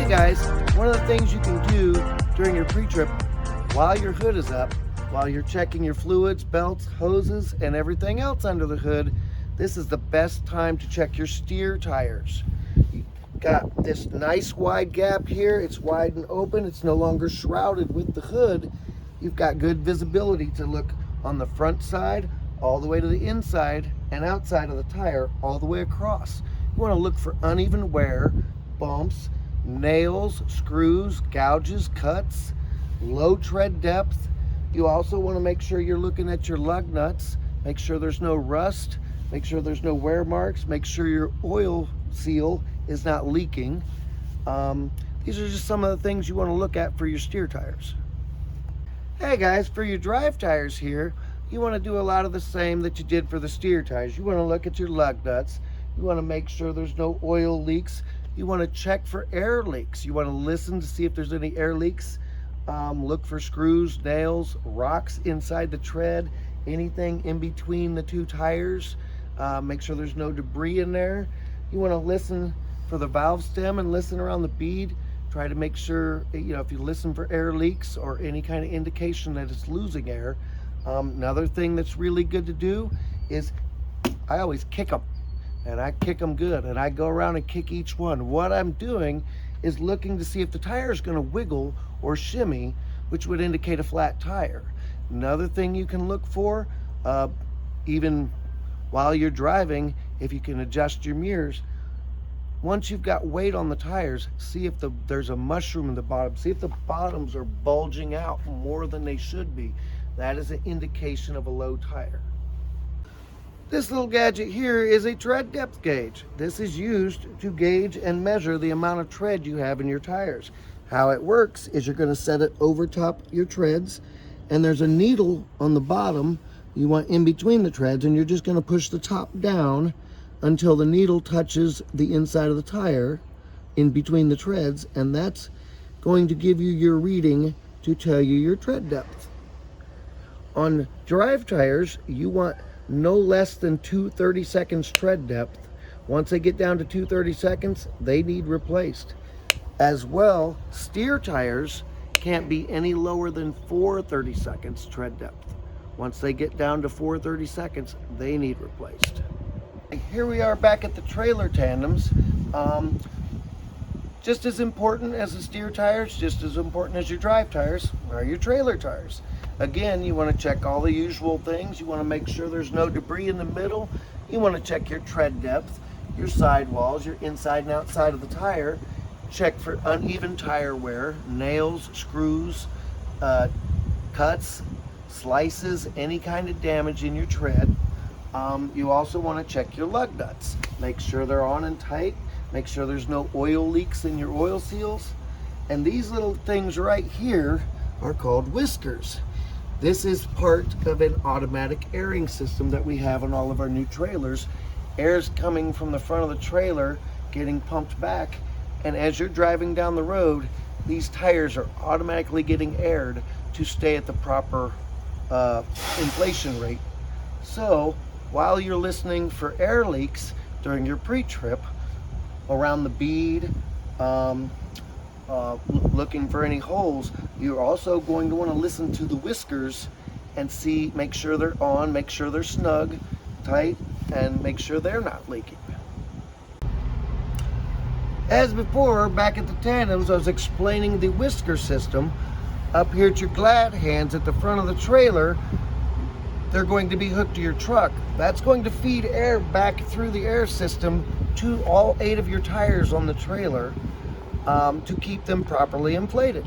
Hey guys, one of the things you can do during your pre-trip while your hood is up, while you're checking your fluids, belts, hoses, and everything else under the hood, this is the best time to check your steer tires. You've got this nice wide gap here. It's wide and open. It's no longer shrouded with the hood. You've got good visibility to look on the front side, all the way to the inside and outside of the tire, all the way across. You want to look for uneven wear, bumps, nails, screws, gouges, cuts, low tread depth. You also want to make sure you're looking at your lug nuts. Make sure there's no rust. Make sure there's no wear marks. Make sure your oil seal is not leaking. These are just some of the things you want to look at for your steer tires. Hey guys, for your drive tires here, you want to do a lot of the same that you did for the steer tires. You want to look at your lug nuts. You want to make sure there's no oil leaks. You want to check for air leaks. You want to listen to see if there's any air leaks. Look for screws, nails, rocks inside the tread, anything in between the two tires. Make sure there's no debris in there. You want to listen for the valve stem and listen around the bead. Try to make sure, if you listen for air leaks or any kind of indication that it's losing air. Another thing that's really good to do is I always kick them. And I kick them good, and I go around and kick each one. What I'm doing is looking to see if the tire is going to wiggle or shimmy, which would indicate a flat tire. Another thing you can look for, even while you're driving, if you can adjust your mirrors, once you've got weight on the tires, see if there's a mushroom in the bottom. See if the bottoms are bulging out more than they should be. That is an indication of a low tire. This little gadget here is a tread depth gauge. This is used to gauge and measure the amount of tread you have in your tires. How it works is you're going to set it over top your treads, and there's a needle on the bottom you want in between the treads, and you're just going to push the top down until the needle touches the inside of the tire in between the treads, and that's going to give you your reading to tell you your tread depth. On drive tires, you want no less than 2 seconds tread depth. Once they get down to 2 seconds, they need replaced. As well, steer tires can't be any lower than 4 seconds tread depth. Once they get down to 4 seconds, they need replaced. Here we are back at the trailer tandems. Just as important as the steer tires, just as important as your drive tires, are your trailer tires. Again, you want to check all the usual things. You want to make sure there's no debris in the middle. You want to check your tread depth, your sidewalls, your inside and outside of the tire. Check for uneven tire wear, nails, screws, cuts, slices, any kind of damage in your tread. You also want to check your lug nuts. Make sure they're on and tight. Make sure there's no oil leaks in your oil seals. And these little things right here are called whiskers. This is part of an automatic airing system that we have on all of our new trailers. Air's coming from the front of the trailer, getting pumped back, and as you're driving down the road, these tires are automatically getting aired to stay at the proper inflation rate. So while you're listening for air leaks during your pre-trip, around the bead, looking for any holes, you're also going to want to listen to the whiskers and see, make sure they're on, make sure they're snug, tight, and make sure they're not leaking. As before, back at the tandems, I was explaining the whisker system. Up here at your glad hands at the front of the trailer, they're going to be hooked to your truck. That's going to feed air back through the air system to all 8 of your tires on the trailer to keep them properly inflated.